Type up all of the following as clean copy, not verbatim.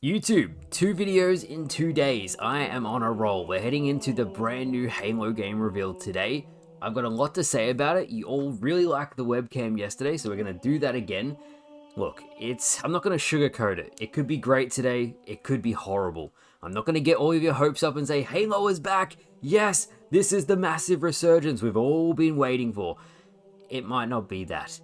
YouTube, 2 videos in 2 days. I am on a roll. We're heading into the brand new Halo game reveal today. I've got a lot to say about it. You all really liked the webcam yesterday, so we're gonna do that again. Look, I'm not gonna sugarcoat it. It could be great today, it could be horrible. I'm not gonna get all of your hopes up and say, Halo is back! Yes, this is the massive resurgence we've all been waiting for. It might not be that.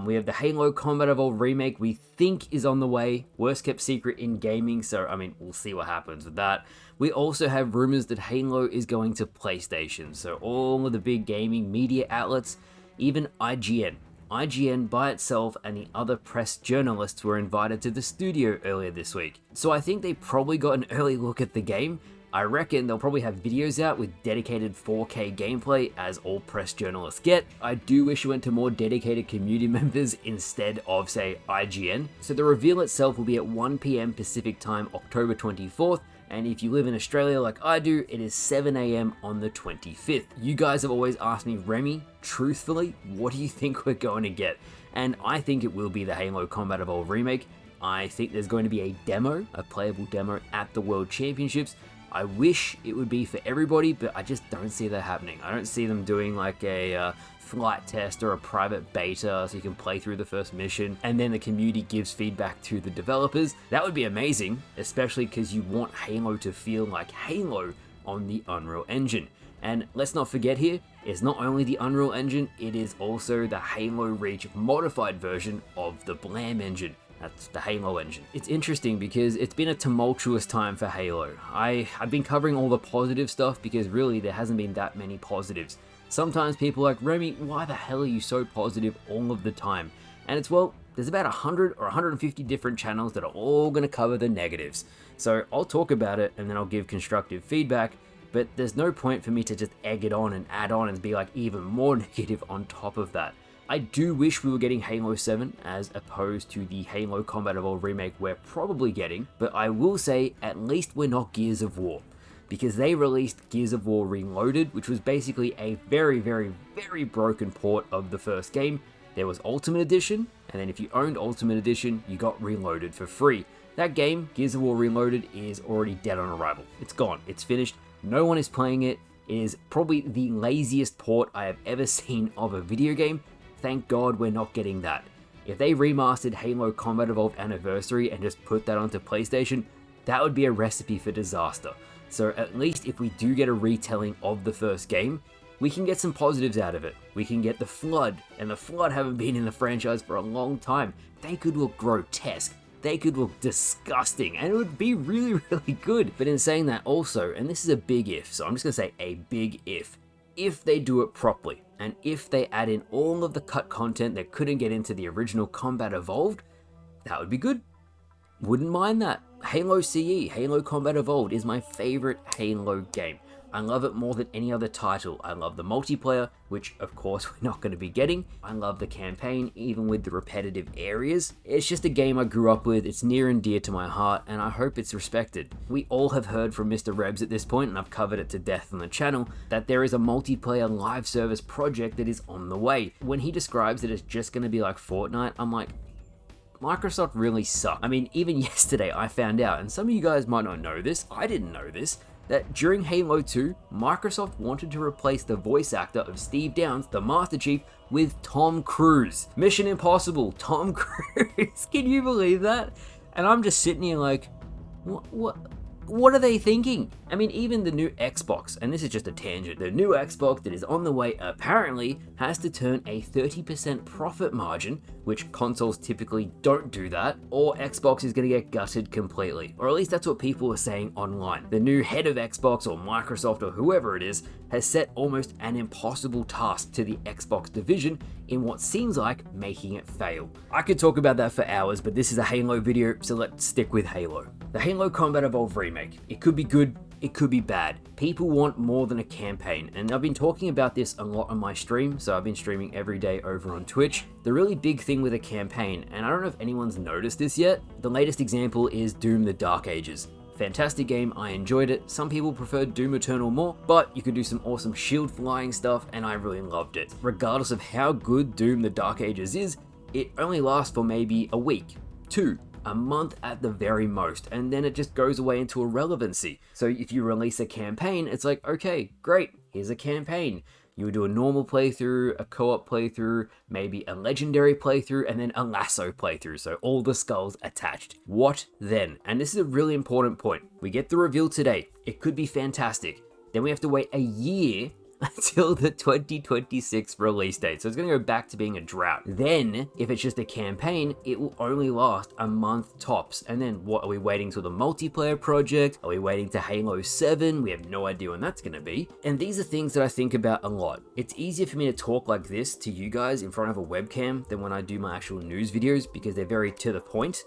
We have the Halo Combat Evolved remake we think is on the way. Worst kept secret in gaming, so I mean, we'll see what happens with that. We also have rumors that Halo is going to PlayStation, so all of the big gaming media outlets, even IGN. IGN by itself and the other press journalists were invited to the studio earlier this week. So I think they probably got an early look at the game. I reckon they'll probably have videos out with dedicated 4K gameplay, as all press journalists get. I do wish it went to more dedicated community members instead of, say, IGN. So the reveal itself will be at 1 PM Pacific time, October 24th. And if you live in Australia like I do, it is 7 AM on the 25th. You guys have always asked me, Remy, truthfully, what do you think we're going to get? And I think it will be the Halo Combat Evolved remake. I think there's going to be a demo, a playable demo at the World Championships. I wish it would be for everybody, but I just don't see that happening. I don't see them doing like a flight test or a private beta so you can play through the first mission and then the community gives feedback to the developers. That would be amazing, especially because you want Halo to feel like Halo on the Unreal Engine. And let's not forget here, it's not only the Unreal Engine, it is also the Halo Reach modified version of the Blam engine. That's the Halo engine. It's interesting because it's been a tumultuous time for Halo. I've been covering all the positive stuff because really there hasn't been that many positives. Sometimes people are like, Remy, why the hell are you so positive all of the time? And it's, well, there's about 100 or 150 different channels that are all gonna cover the negatives. So I'll talk about it and then I'll give constructive feedback, but there's no point for me to just egg it on and add on and be like even more negative on top of that. I do wish we were getting Halo 7 as opposed to the Halo Combat Evolved remake we're probably getting, but I will say at least we're not Gears of War, because they released Gears of War Reloaded, which was basically a very, very, very broken port of the first game. There was Ultimate Edition, and then if you owned Ultimate Edition, you got Reloaded for free. That game, Gears of War Reloaded, is already dead on arrival. It's gone, it's finished, no one is playing it. It is probably the laziest port I have ever seen of a video game. Thank God we're not getting that. If they remastered Halo Combat Evolved Anniversary and just put that onto PlayStation, that would be a recipe for disaster. So at least if we do get a retelling of the first game, we can get some positives out of it. We can get the Flood, and the Flood haven't been in the franchise for a long time. They could look grotesque. They could look disgusting, and it would be really, really good. But in saying that also, and this is a big if, so I'm just gonna say a big if they do it properly, and if they add in all of the cut content that couldn't get into the original Combat Evolved, that would be good. Wouldn't mind that. Halo CE, Halo Combat Evolved, is my favorite Halo game. I love it more than any other title. I love the multiplayer, which of course we're not going to be getting. I love the campaign, even with the repetitive areas. It's just a game I grew up with, it's near and dear to my heart, and I hope it's respected. We all have heard from Mr. Rebs at this point, and I've covered it to death on the channel, that there is a multiplayer live service project that is on the way. When he describes it as just going to be like Fortnite, I'm like, Microsoft really suck. I mean, even yesterday I found out, and some of you guys might not know this, I didn't know this, that during Halo 2, Microsoft wanted to replace the voice actor of Steve Downes, the Master Chief, with Tom Cruise. Mission Impossible, Tom Cruise. Can you believe that? And I'm just sitting here like, what are they thinking? I mean, even the new Xbox, and this is just a tangent, the new Xbox that is on the way apparently has to turn a 30% profit margin, which consoles typically don't do that, or Xbox is going to get gutted completely. Or at least that's what people are saying online. The new head of Xbox or Microsoft or whoever it is has set almost an impossible task to the Xbox division in what seems like making it fail. I could talk about that for hours, but this is a Halo video, so let's stick with Halo. The Halo Combat Evolved remake. It could be good, it could be bad. People want more than a campaign, and I've been talking about this a lot on my stream, so I've been streaming every day over on Twitch. The really big thing with a campaign, and I don't know if anyone's noticed this yet, the latest example is Doom: The Dark Ages. Fantastic game, I enjoyed it. Some people preferred Doom Eternal more, but you could do some awesome shield flying stuff, and I really loved it. Regardless of how good Doom: The Dark Ages is, it only lasts for maybe a week, 2, a month at the very most, and then it just goes away into irrelevancy. So if you release a campaign, it's like, okay, great, here's a campaign. You would do a normal playthrough, a co-op playthrough, maybe a legendary playthrough, and then a lasso playthrough, so all the skulls attached. What then? And this is a really important point. We get the reveal today. It could be fantastic. Then we have to wait a year until the 2026 release date. So it's going to go back to being a drought. Then, if it's just a campaign, it will only last a month tops. And then what, are we waiting till the multiplayer project? Are we waiting to Halo 7? We have no idea when that's going to be. And these are things that I think about a lot. It's easier for me to talk like this to you guys in front of a webcam than when I do my actual news videos because they're very to the point.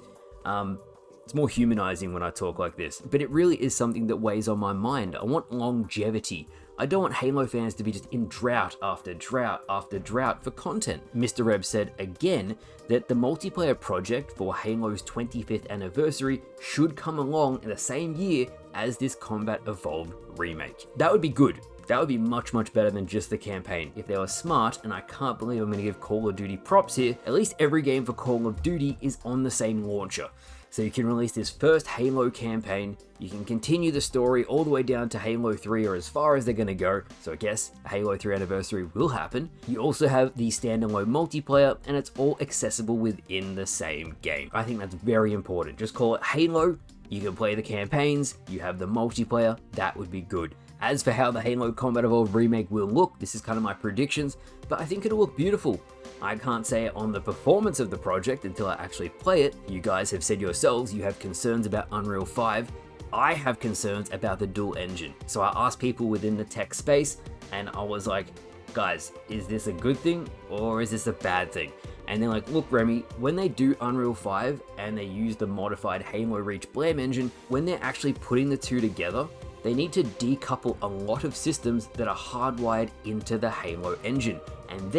It's more humanizing when I talk like this, but it really is something that weighs on my mind. I want longevity. I don't want Halo fans to be just in drought after drought after drought for content. Mr. Reb said again that the multiplayer project for Halo's 25th anniversary should come along in the same year as this Combat Evolved remake. That would be good. That would be much, much better than just the campaign. If they were smart, and I can't believe I'm going to give Call of Duty props here, at least every game for Call of Duty is on the same launcher. So you can release this first Halo campaign, you can continue the story all the way down to Halo 3 or as far as they're going to go, so I guess a Halo 3 anniversary will happen. You also have the standalone multiplayer, and it's all accessible within the same game. I think that's very important. Just call it Halo, you can play the campaigns, you have the multiplayer, that would be good. As for how the Halo Combat Evolved remake will look, this is kind of my predictions, but I think it'll look beautiful. I can't say it on the performance of the project until I actually play it. You guys have said yourselves you have concerns about Unreal 5. I have concerns about the dual engine. So I asked people within the tech space and I was like, guys, is this a good thing or is this a bad thing? And they're like, look, Remy, when they do Unreal 5 and they use the modified Halo Reach Blam engine, when they're actually putting the two together, they need to decouple a lot of systems that are hardwired into the Halo engine. And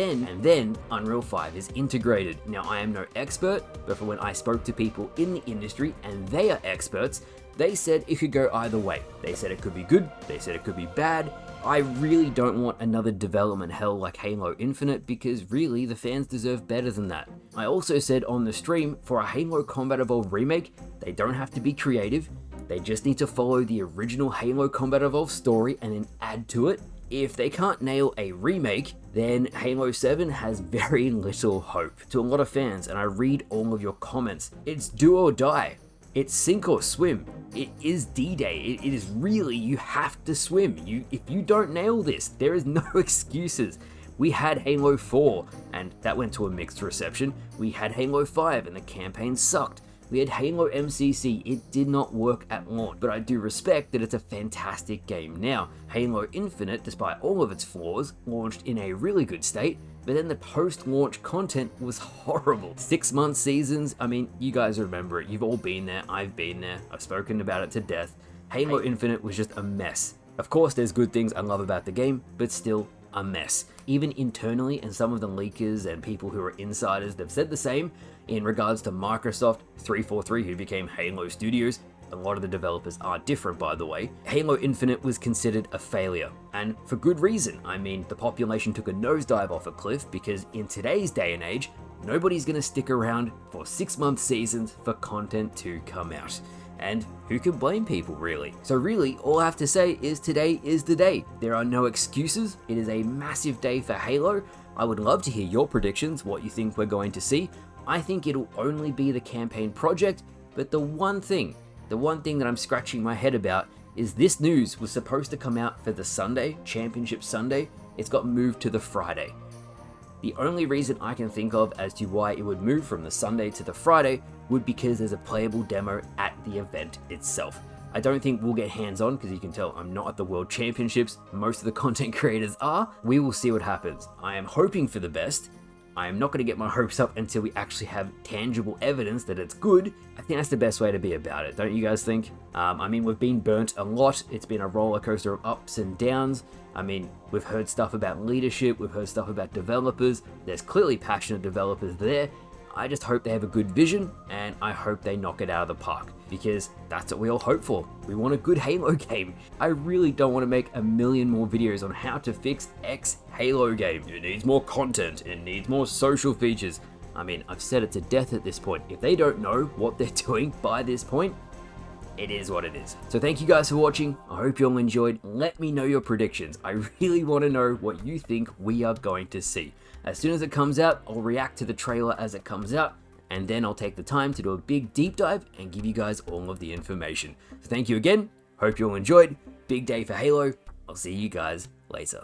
then Unreal 5 is integrated. Now, I am no expert, but for when I spoke to people in the industry, and they are experts, they said it could go either way. They said it could be good, they said it could be bad. I really don't want another development hell like Halo Infinite because really the fans deserve better than that. I also said on the stream, for a Halo Combat Evolved remake, they don't have to be creative, they just need to follow the original Halo Combat Evolved story and then add to it. If they can't nail a remake, then Halo 7 has very little hope. To a lot of fans, and I read all of your comments, it's do or die. It's sink or swim. It is D-Day. It is really, you have to swim. If you don't nail this, there is no excuses. We had Halo 4, and that went to a mixed reception. We had Halo 5, and the campaign sucked. We had Halo MCC, it did not work at launch, but I do respect that it's a fantastic game now. Halo Infinite, despite all of its flaws, launched in a really good state, but then the post-launch content was horrible. 6-month seasons, I mean, you guys remember it, you've all been there, I've been there, I've spoken about it to death. Halo Infinite was just a mess. Of course, there's good things I love about the game, but still a mess. Even internally, and some of the leakers and people who are insiders, they've said the same in regards to Microsoft 343, who became Halo Studios. A lot of the developers are different, by the way. Halo Infinite was considered a failure, and for good reason. I mean, the population took a nosedive off a cliff because in today's day and age, nobody's gonna stick around for 6-month seasons for content to come out. And who can blame people, really? So really, all I have to say is today is the day. There are no excuses. It is a massive day for Halo. I would love to hear your predictions, what you think we're going to see. I think it'll only be the campaign project, but the one thing that I'm scratching my head about is this news was supposed to come out for the Sunday, Championship Sunday. It's got moved to the Friday. The only reason I can think of as to why it would move from the Sunday to the Friday would because there's a playable demo at the event itself. I don't think we'll get hands-on because you can tell I'm not at the World Championships. Most of the content creators are. We will see what happens. I am hoping for the best. I am not going to get my hopes up until we actually have tangible evidence that it's good. I think that's the best way to be about it, don't you guys think? I mean, we've been burnt a lot. It's been a roller coaster of ups and downs. I mean, we've heard stuff about leadership, we've heard stuff about developers. There's clearly passionate developers there. I just hope they have a good vision, and I hope they knock it out of the park, because that's what we all hope for. We want a good Halo game. I really don't want to make a million more videos on how to fix X Halo game. It needs more content, it needs more social features. I mean, I've said it to death at this point. If they don't know what they're doing by this point, it is what it is. So thank you guys for watching. I hope you all enjoyed. Let me know your predictions. I really want to know what you think we are going to see. As soon as it comes out, I'll react to the trailer as it comes out, and then I'll take the time to do a big deep dive and give you guys all of the information. So thank you again. Hope you all enjoyed. Big day for Halo. I'll see you guys later.